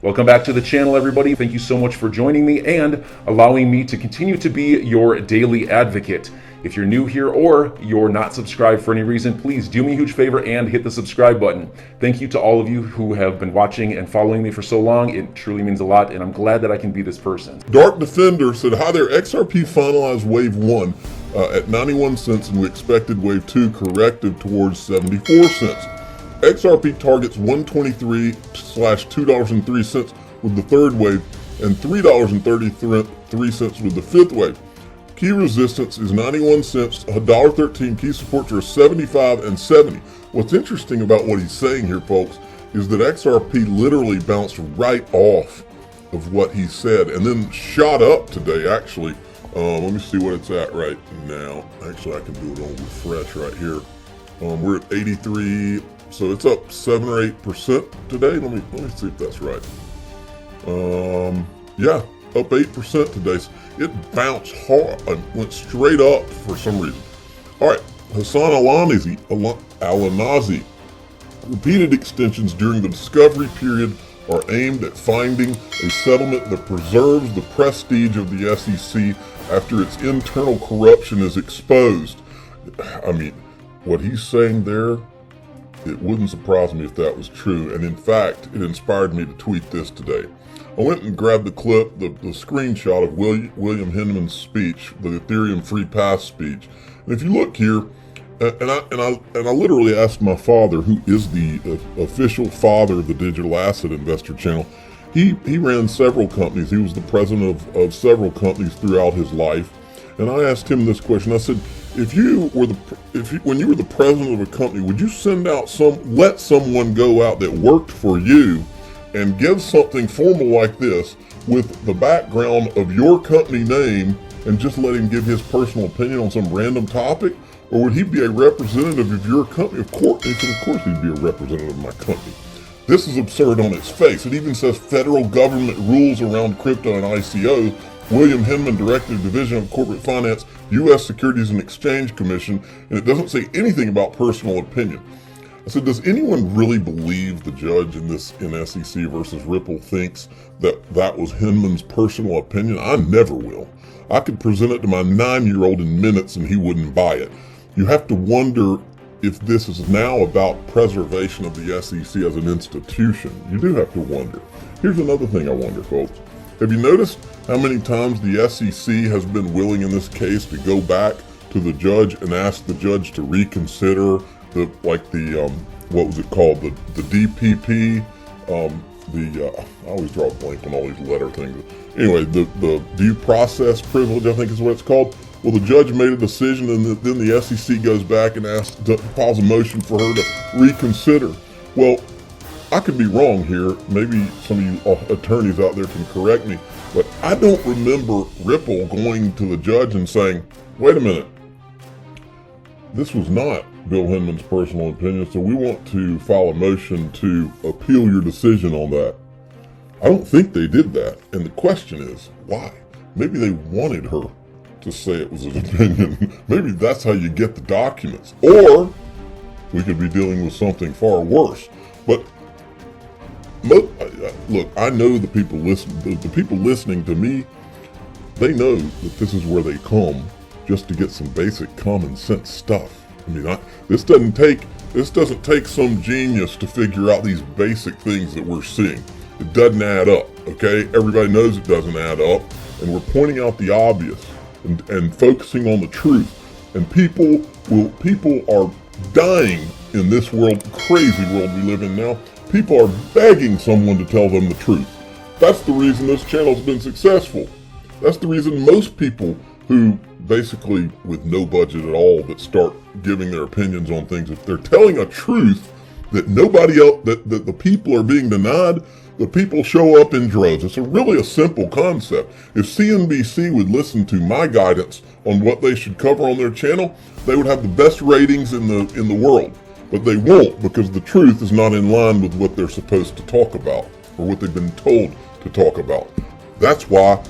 Welcome back to the channel, everybody. Thank you so much for joining me and allowing me to continue to be your daily advocate. If you're new here or you're not subscribed for any reason, please do me a huge favor and hit the subscribe button. Thank you to all of you who have been watching and following me for so long. It truly means a lot, and I'm glad that I can be this person. Dark Defender said, hi there, XRP finalized wave 1 at 91 cents and we expected wave 2 corrective towards 74 cents. XRP targets 123/$2.03 with the third wave and $3.33 with the fifth wave. Key resistance is 91 cents, $1.13. Key supports are 75 and 70. What's interesting about what he's saying here, folks, is that XRP literally bounced right off of what he said and then shot up today, actually. Let me see what it's at right now. Actually, I can do it on refresh right here. We're at 83, so it's up 7 or 8% today. Let me see if that's right. Yeah, up 8% today. It bounced hard and went straight up for some reason. All right, Hassan Al-Anazi. Repeated extensions during the discovery period are aimed at finding a settlement that preserves the prestige of the SEC after its internal corruption is exposed. I mean, what he's saying there, it wouldn't surprise me if that was true. And in fact, it inspired me to tweet this today. I went and grabbed the clip, the screenshot of William Hinman's speech, the Ethereum Free Pass speech. And if you look here, and I literally asked my father, who is the official father of the Digital Asset Investor channel. He ran several companies. He was the president of several companies throughout his life. And I asked him this question. I said, when you were the president of a company, would you let someone go out that worked for you and give something formal like this with the background of your company name and just let him give his personal opinion on some random topic? Or would he be a representative of your company? Of course he'd be a representative of my company. This is absurd on its face. It even says federal government rules around crypto and ICOs. William Hinman, Director of Division of Corporate Finance, U.S. Securities and Exchange Commission, and it doesn't say anything about personal opinion. I said, does anyone really believe the judge in SEC versus Ripple thinks that was Hinman's personal opinion? I never will. I could present it to my 9-year-old in minutes and he wouldn't buy it. You have to wonder if this is now about preservation of the SEC as an institution. You do have to wonder. Here's another thing I wonder, folks. Have you noticed how many times the SEC has been willing in this case to go back to the judge and ask the judge to reconsider what was it called? The DPP, I always draw a blank on all these letter things. Anyway, the due process privilege, I think is what it's called. Well, the judge made a decision and then the SEC goes back and files a motion for her to reconsider. Well, I could be wrong here. Maybe some of you attorneys out there can correct me, but I don't remember Ripple going to the judge and saying, wait a minute, this was not Bill Hinman's personal opinion, so we want to file a motion to appeal your decision on that. I don't think they did that, and the question is, why? Maybe they wanted her to say it was an opinion. Maybe that's how you get the documents. Or we could be dealing with something far worse. But look, I know the people listening to me, they know that this is where they come just to get some basic common sense stuff. I mean, this doesn't take some genius to figure out these basic things that we're seeing. It doesn't add up, okay? Everybody knows it doesn't add up, and we're pointing out the obvious and focusing on the truth. And people are dying in this crazy world we live in now. People are begging someone to tell them the truth. That's the reason this channel's been successful. That's the reason most people who basically with no budget at all that start giving their opinions on things, if they're telling a truth that nobody else, that the people are being denied, the people show up in droves. It's really a simple concept. If CNBC would listen to my guidance on what they should cover on their channel, they would have the best ratings in the world. But they won't, because the truth is not in line with what they're supposed to talk about or what they've been told to talk about. That's why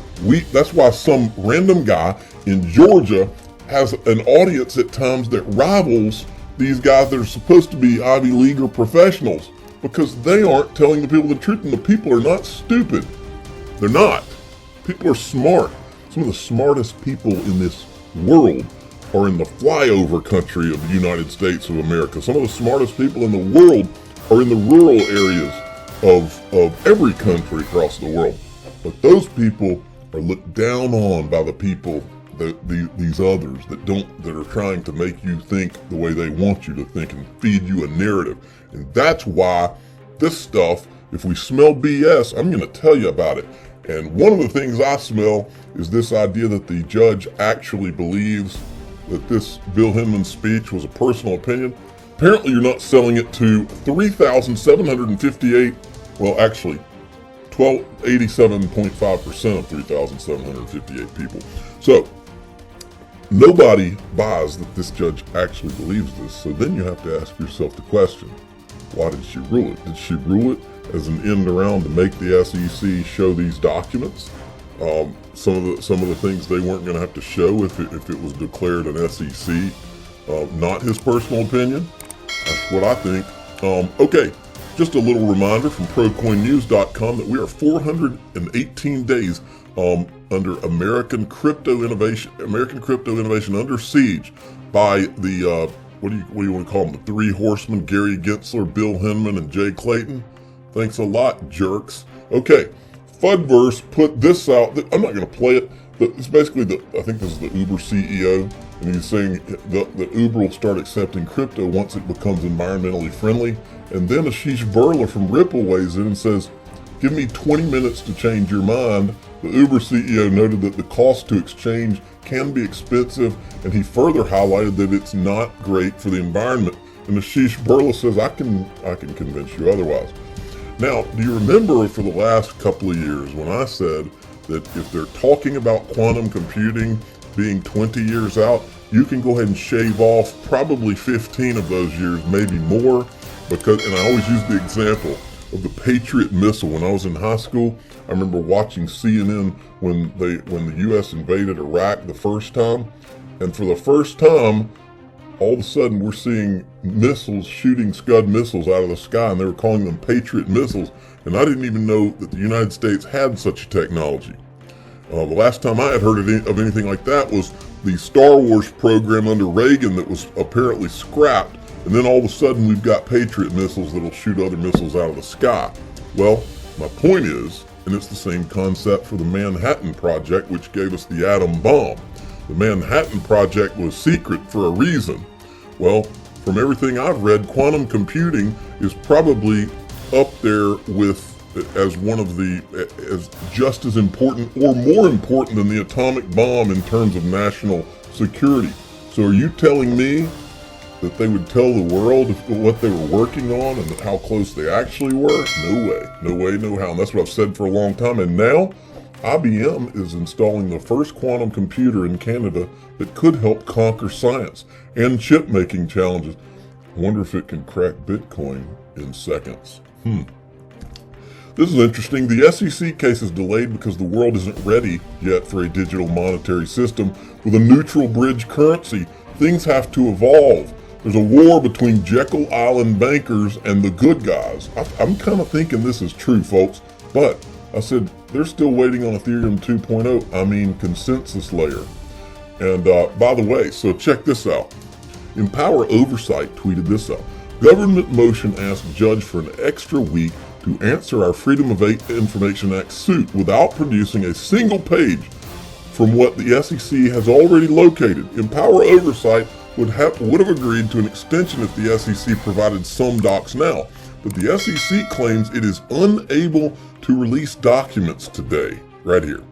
some random guy in Georgia has an audience at times that rivals these guys that are supposed to be Ivy League or professionals. because they aren't telling the people the truth, and the people are not stupid. They're not. People are smart. Some of the smartest people in this world are in the flyover country of the United States of America. Some of the smartest people in the world are in the rural areas of every country across the world. But those people are looked down on by the people, these others that are trying to make you think the way they want you to think and feed you a narrative. And that's why this stuff, if we smell BS, I'm going to tell you about it. And one of the things I smell is this idea that the judge actually believes that this Bill Hinman's speech was a personal opinion. Apparently you're not selling it to 3,758, well actually 87.5% of 3,758 people. So nobody buys that this judge actually believes this. So then you have to ask yourself the question, why did she rule it? Did she rule it as an end around to make the SEC show these documents? Some of the things they weren't going to have to show if it was declared an SEC, not his personal opinion. That's what I think. Okay, just a little reminder from ProCoinNews.com that we are 418 days under American crypto innovation under siege by the what do you want to call them? The three horsemen: Gary Gensler, Bill Hinman, and Jay Clayton. Thanks a lot, jerks. Okay, Fudverse put this out. I'm not going to play it. It's basically I think this is the Uber CEO, and he's saying that Uber will start accepting crypto once it becomes environmentally friendly. And then Ashish Burla from Ripple weighs in and says, "Give me 20 minutes to change your mind." The Uber CEO noted that the cost to exchange can be expensive, and he further highlighted that it's not great for the environment. And Ashish Burla says, I can convince you otherwise. Now, do you remember for the last couple of years when I said that if they're talking about quantum computing being 20 years out, you can go ahead and shave off probably 15 of those years, maybe more, and I always use the example of the Patriot missile. When I was in high school, I remember watching CNN when the U.S. invaded Iraq the first time, and for the first time, all of a sudden we're seeing missiles shooting Scud missiles out of the sky, and they were calling them Patriot missiles, and I didn't even know that the United States had such a technology. The last time I had heard of anything like that was the Star Wars program under Reagan that was apparently scrapped, and then all of a sudden we've got Patriot missiles that'll shoot other missiles out of the sky. Well, my point is, and it's the same concept for the Manhattan Project, which gave us the atom bomb. The Manhattan Project was secret for a reason. Well, from everything I've read, quantum computing is probably up there with as one of as just as important or more important than the atomic bomb in terms of national security. So are you telling me that they would tell the world what they were working on and how close they actually were? No way, no way, no how. And that's what I've said for a long time. And now IBM is installing the first quantum computer in Canada that could help conquer science and chip making challenges. I wonder if it can crack Bitcoin in seconds. This is interesting. The SEC case is delayed because the world isn't ready yet for a digital monetary system with a neutral bridge currency. Things have to evolve. There's a war between Jekyll Island bankers and the good guys. I'm kind of thinking this is true, folks. But I said they're still waiting on Ethereum 2.0. I mean, consensus layer. And by the way, so check this out. Empower Oversight tweeted this out. Government motion asked judge for an extra week to answer our Freedom of Information Act suit without producing a single page from what the SEC has already located. Empower Oversight would have agreed to an extension if the SEC provided some docs now, but the SEC claims it is unable to release documents today. Right here.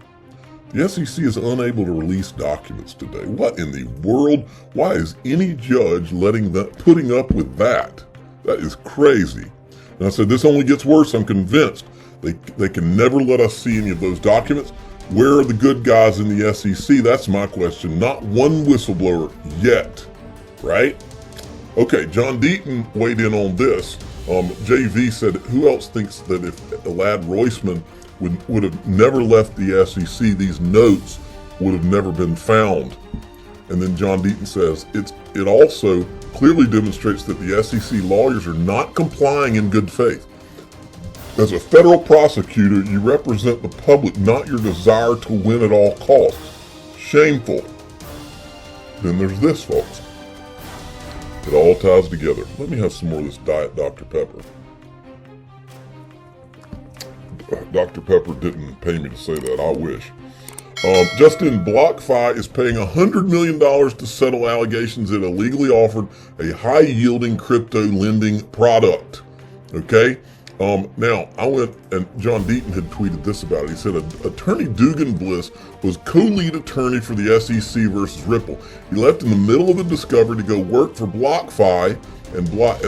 The SEC is unable to release documents today. What in the world? Why is any judge putting up with that? That is crazy. And I said, this only gets worse. I'm convinced they can never let us see any of those documents. Where are the good guys in the SEC? That's my question. Not one whistleblower yet, right? Okay, John Deaton weighed in on this. JV said, who else thinks that if Elad Roisman would have never left the SEC, these notes would have never been found? And then John Deaton says, it also clearly demonstrates that the SEC lawyers are not complying in good faith. As a federal prosecutor, you represent the public, not your desire to win at all costs. Shameful. Then there's this, folks. It all ties together. Let me have some more of this Diet Dr. Pepper. Dr. Pepper didn't pay me to say that. I wish. Just in, BlockFi is paying $100 million to settle allegations it illegally offered a high-yielding crypto lending product. Okay? Now, I went, and John Deaton had tweeted this about it. He said, Attorney Dugan Bliss was co-lead attorney for the SEC versus Ripple. He left in the middle of the discovery to go work for BlockFi, and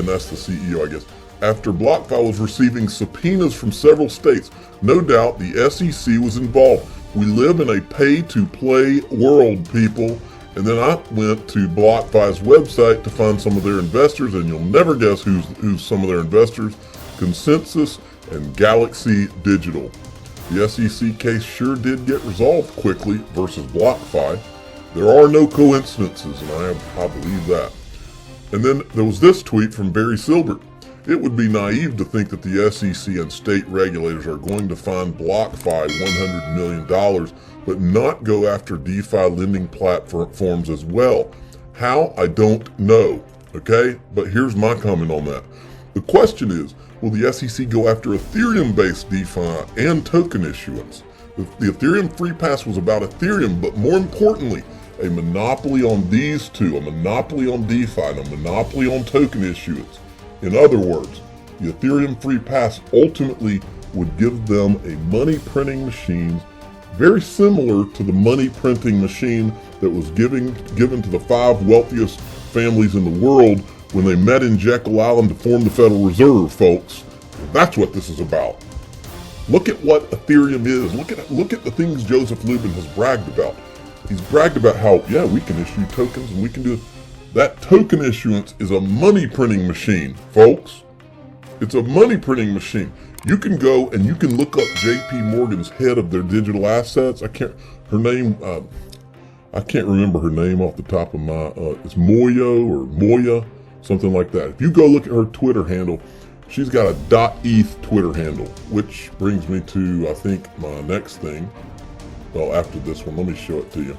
that's the CEO, I guess, after BlockFi was receiving subpoenas from several states. No doubt the SEC was involved. We live in a pay-to-play world, people. And then I went to BlockFi's website to find some of their investors, and you'll never guess who's some of their investors. Consensus and Galaxy Digital. The SEC case sure did get resolved quickly versus BlockFi. There are no coincidences, and I believe that. And then there was this tweet from Barry Silbert. It would be naive to think that the SEC and state regulators are going to fine BlockFi $100 million, but not go after DeFi lending platforms as well. How? I don't know. Okay? But here's my comment on that. The question is, will the SEC go after Ethereum-based DeFi and token issuance? The Ethereum Free Pass was about Ethereum, but more importantly, a monopoly on these two, a monopoly on DeFi, and a monopoly on token issuance. In other words, the Ethereum Free Pass ultimately would give them a money printing machine very similar to the money printing machine that was given to the 5 wealthiest families in the world when they met in Jekyll Island to form the Federal Reserve, folks. That's what this is about. Look at what Ethereum is. Look at the things Joseph Lubin has bragged about. He's bragged about how, yeah, we can issue tokens and we can do that. Token issuance is a money printing machine, folks. It's a money printing machine. You can go and you can look up JP Morgan's head of their digital assets. I can't remember her name off the top of my, it's Moya, something like that. If you go look at her Twitter handle, she's got a .eth Twitter handle, which brings me to, I think, my next thing. Well, after this one, let me show it to you.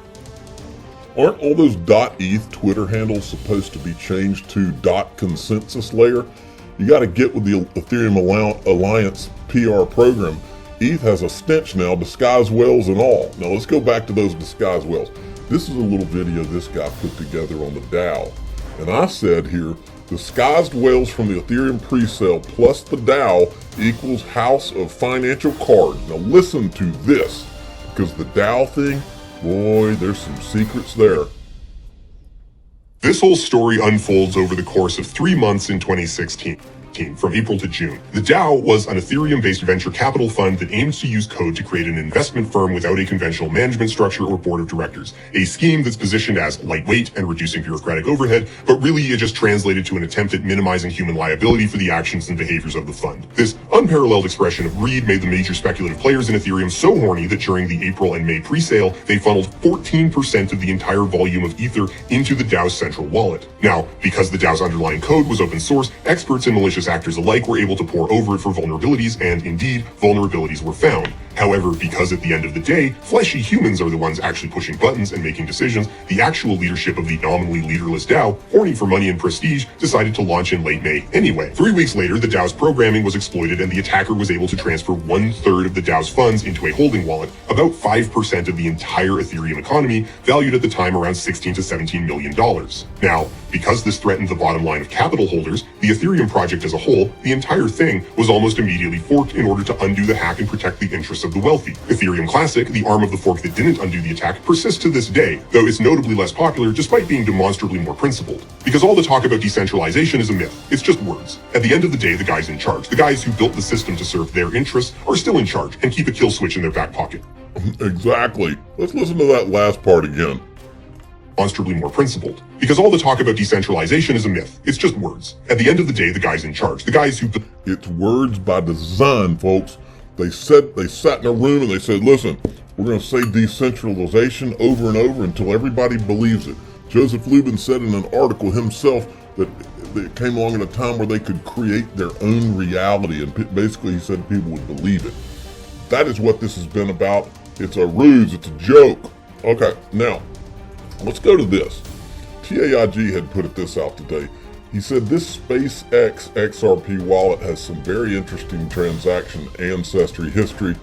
Aren't all those .eth Twitter handles supposed to be changed to .consensus layer? You got to get with the Ethereum Alliance PR program. ETH has a stench now, disguised whales and all. Now let's go back to those disguised whales. This is a little video this guy put together on the DAO. And I said here, disguised whales from the Ethereum presale plus the DAO equals House of Financial Cards. Now listen to this, because the DAO thing, boy, there's some secrets there. This whole story unfolds over the course of 3 months in 2016. From April to June. The DAO was an Ethereum-based venture capital fund that aims to use code to create an investment firm without a conventional management structure or board of directors. A scheme that's positioned as lightweight and reducing bureaucratic overhead, but really it just translated to an attempt at minimizing human liability for the actions and behaviors of the fund. This unparalleled expression of greed made the major speculative players in Ethereum so horny that during the April and May pre-sale, they funneled 14% of the entire volume of Ether into the DAO's central wallet. Now, because the DAO's underlying code was open source, experts and malicious actors alike were able to pour over it for vulnerabilities, and indeed, vulnerabilities were found. However, because at the end of the day, fleshy humans are the ones actually pushing buttons and making decisions, the actual leadership of the nominally leaderless DAO, horny for money and prestige, decided to launch in late May anyway. 3 weeks later, the DAO's programming was exploited and the attacker was able to transfer 1/3 of the DAO's funds into a holding wallet, about 5% of the entire Ethereum economy, valued at the time around $16 to $17 million. Now, because this threatened the bottom line of capital holders, the Ethereum project as a whole, the entire thing was almost immediately forked in order to undo the hack and protect the interests of the wealthy. Ethereum Classic, the arm of the fork that didn't undo the attack, persists to this day, though it's notably less popular despite being demonstrably more principled. Because all the talk about decentralization is a myth. It's just words. At the end of the day, the guys in charge, the guys who built the system to serve their interests, are still in charge and keep a kill switch in their back pocket. Exactly. Let's listen to that last part again. Demonstrably more principled. Because all the talk about decentralization is a myth. It's just words. At the end of the day, the guys in charge, the guys who... It's words by design, folks. They sat in a room and they said, listen, we're going to say decentralization over and over until everybody believes it. Joseph Lubin said in an article himself, that came along at a time where they could create their own reality, and basically he said people would believe it. That is what this has been about. It's a ruse, it's a joke. Okay, now, let's go to this. TAIG had put this out today. He said this SpaceX XRP wallet has some very interesting transaction ancestry history.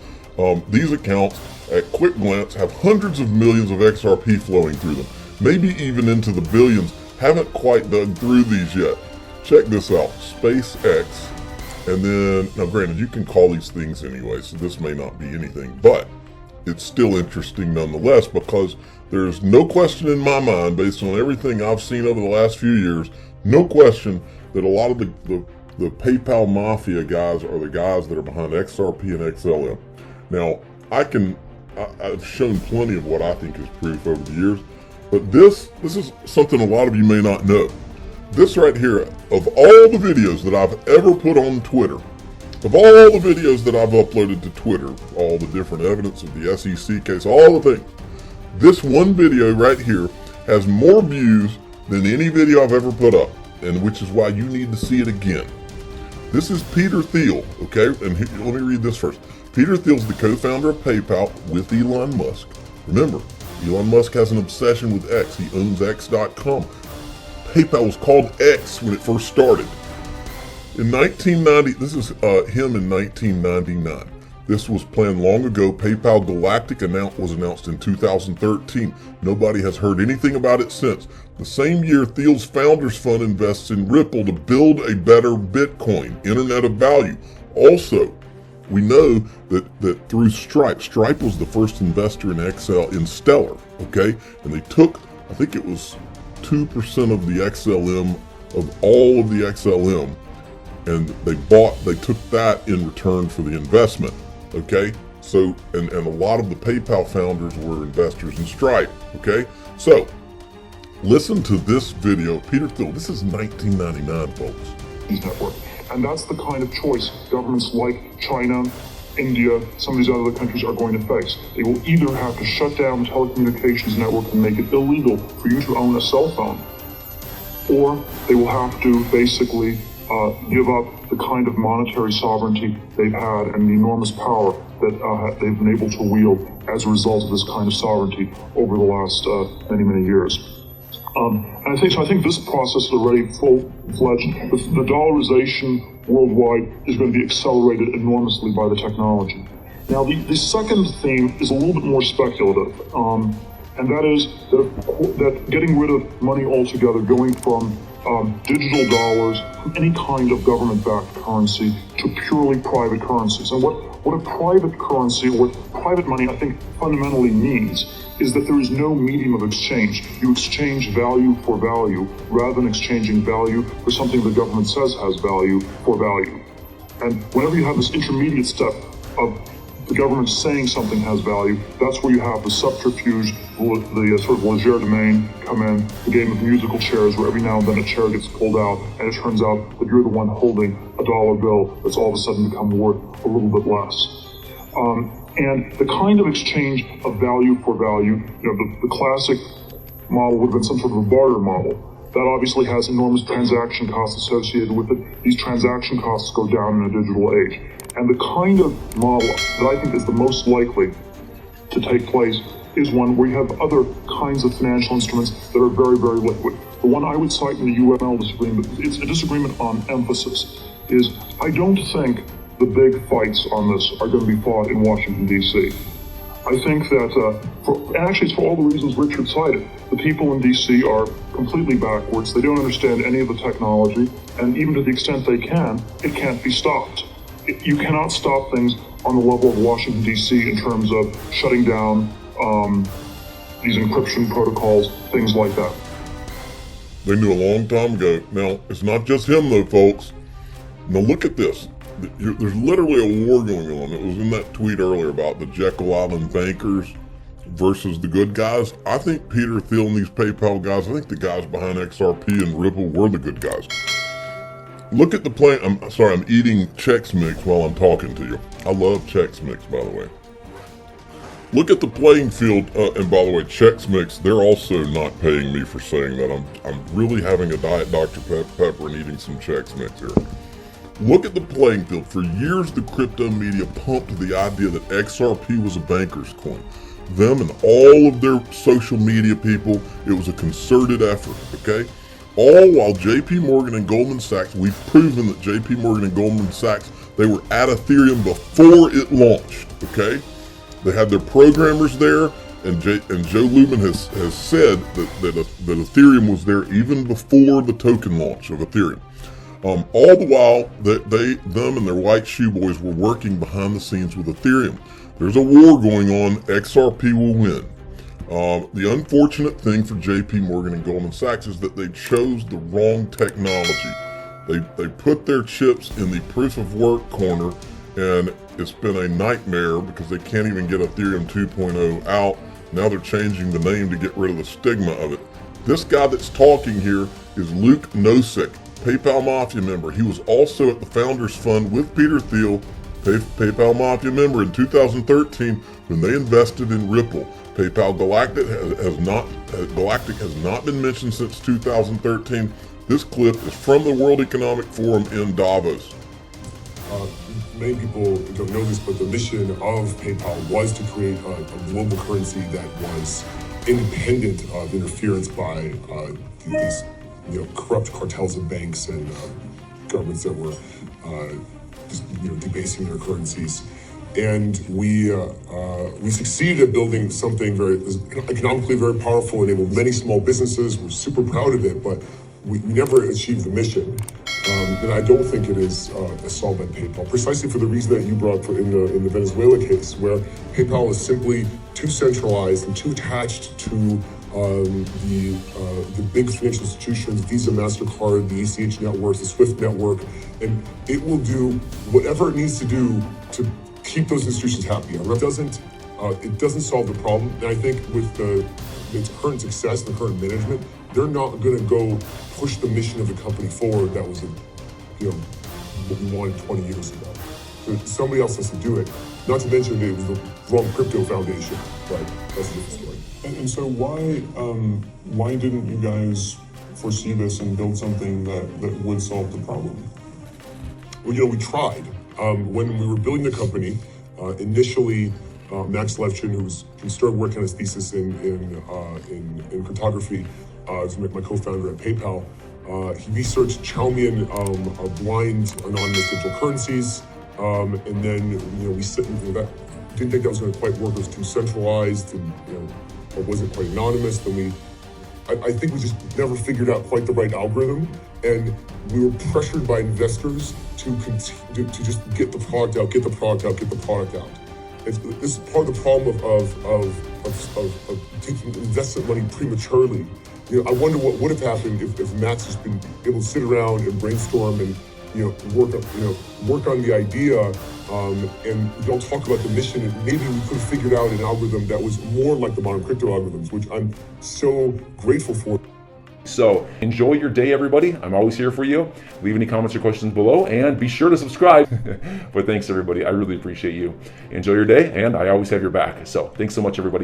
These accounts, at quick glance, have hundreds of millions of XRP flowing through them, maybe even into the billions. Haven't quite dug through these yet. Check this out, SpaceX, and then, now granted, you can call these things anyway, so this may not be anything, but it's still interesting nonetheless, because there's no question in my mind, based on everything I've seen over the last few years, no question that a lot of the PayPal mafia guys are the guys that are behind XRP and XLM. Now, I've shown plenty of what I think is proof over the years, but this is something a lot of you may not know. This right here, of all the videos that I've ever put on Twitter, of all the videos that I've uploaded to Twitter, all the different evidence of the SEC case, all the things, this one video right here has more views than any video I've ever put up, and which is why you need to see it again. This is Peter Thiel, okay? And let me read this first. Peter Thiel's the co-founder of PayPal with Elon Musk. Remember, Elon Musk has an obsession with X. He owns X.com. PayPal was called X when it first started. In 1990, this is him in 1999. This was planned long ago. PayPal Galactic was announced in 2013. Nobody has heard anything about it since. The same year, Thiel's Founders Fund invests in Ripple to build a better Bitcoin, Internet of Value. Also, we know that through Stripe was the first investor in Stellar, okay? And they took, I think it was 2% of the XLM, of all of the XLM, and they took that in return for the investment. Okay, so, and a lot of the PayPal founders were investors in Stripe, okay? So, listen to this video, Peter Thiel, this is 1999, folks. Network. And that's the kind of choice governments like China, India, some of these other countries are going to face. They will either have to shut down the telecommunications network and make it illegal for you to own a cell phone, or they will have to basically give up the kind of monetary sovereignty they've had and the enormous power that they've been able to wield as a result of this kind of sovereignty over the last many years. And I think this process is already full-fledged. The dollarization worldwide is going to be accelerated enormously by the technology. Now, the second theme is a little bit more speculative, and that is that getting rid of money altogether, going from digital dollars, from any kind of government-backed currency to purely private currencies. And what a private currency, or what private money I think fundamentally means, is that there is no medium of exchange. You exchange value for value rather than exchanging value for something the government says has value for value. And whenever you have this intermediate step of the government saying something has value, that's where you have the subterfuge, the sort of legerdemain come in, the game of musical chairs, where every now and then a chair gets pulled out and it turns out that you're the one holding a dollar bill that's all of a sudden become worth a little bit less. And the kind of exchange of value for value, the classic model would have been some sort of a barter model. That obviously has enormous transaction costs associated with it. These transaction costs go down in a digital age. And the kind of model that I think is the most likely to take place is one where you have other kinds of financial instruments that are very liquid. The one I would cite in the UML disagreement, it's a disagreement on emphasis, is I don't think the big fights on this are going to be fought in Washington, D.C. I think that, actually it's for all the reasons Richard cited, the people in D.C. are completely backwards. They don't understand any of the technology, and even to the extent they can, it can't be stopped. You cannot stop things on the level of Washington, D.C. in terms of shutting down these encryption protocols, things like that. They knew a long time ago. Now, it's not just him though, folks. Now look at this. There's literally a war going on. It was in that tweet earlier about the Jekyll Island bankers versus the good guys. I think Peter Thiel and these PayPal guys, I think the guys behind XRP and Ripple were the good guys. Look at the plan. I'm sorry, I'm eating Chex Mix while I'm talking to you. I love Chex Mix, by the way. Look at the playing field, and by the way, Chex Mix, they're also not paying me for saying that. I'm really having a Diet Dr. Pepper and eating some Chex Mix here. Look at the playing field. For years, the crypto media pumped the idea that XRP was a banker's coin. Them and all of their social media people, it was a concerted effort, okay? All while JP Morgan and Goldman Sachs, we've proven that JP Morgan and Goldman Sachs, they were at Ethereum before it launched, okay? They had their programmers there, and Joe Lumen has said that Ethereum was there even before the token launch of Ethereum. All the while that them and their white shoe boys were working behind the scenes with Ethereum. There's a war going on. XRP will win. The unfortunate thing for JP Morgan and Goldman Sachs is that they chose the wrong technology. They put their chips in the proof of work corner, and it's been a nightmare because they can't even get Ethereum 2.0 out. Now they're changing the name to get rid of the stigma of it. This guy that's talking here is Luke Nosek, PayPal Mafia member. He was also at the Founders Fund with Peter Thiel, PayPal Mafia member in 2013 when they invested in Ripple. PayPal Galactic has not been mentioned since 2013. This clip is from the World Economic Forum in Davos. Many people don't know this, but the mission of PayPal was to create a global currency that was independent of interference by these corrupt cartels of banks and governments that were debasing their currencies. And we succeeded at building something very economically very powerful, enabled many small businesses. We're super proud of it, but we never achieved the mission. And I don't think it is solved by PayPal, precisely for the reason that you brought up in the Venezuela case, where PayPal is simply too centralized and too attached to the big financial institutions, Visa, MasterCard, the ACH networks, the SWIFT network, and it will do whatever it needs to do to keep those institutions happy. It doesn't solve the problem, and I think with its current success and the current management, they're not going to go push the mission of the company forward. That was what we wanted 20 years ago. So somebody else has to do it. Not to mention it was the wrong crypto foundation, but that's a different story. And so why didn't you guys foresee this and build something that would solve the problem? Well, we tried. When we were building the company, initially, Max Levchin, who started working on his thesis in cryptography, is my co-founder at PayPal. He researched Chaumian blind anonymous digital currencies, and then we didn't think that was going to quite work. It was too centralized, and it wasn't quite anonymous. Then I think we just never figured out quite the right algorithm, and we were pressured by investors to just get the product out, get the product out, get the product out. This is part of the problem of taking investment money prematurely. I wonder what would have happened if Matt's just been able to sit around and brainstorm and work on the idea, and don't talk about the mission. And maybe we could have figured out an algorithm that was more like the modern crypto algorithms, which I'm so grateful for. So enjoy your day, everybody. I'm always here for you. Leave any comments or questions below, and be sure to subscribe. But thanks, everybody. I really appreciate you. Enjoy your day, and I always have your back. So thanks so much, everybody.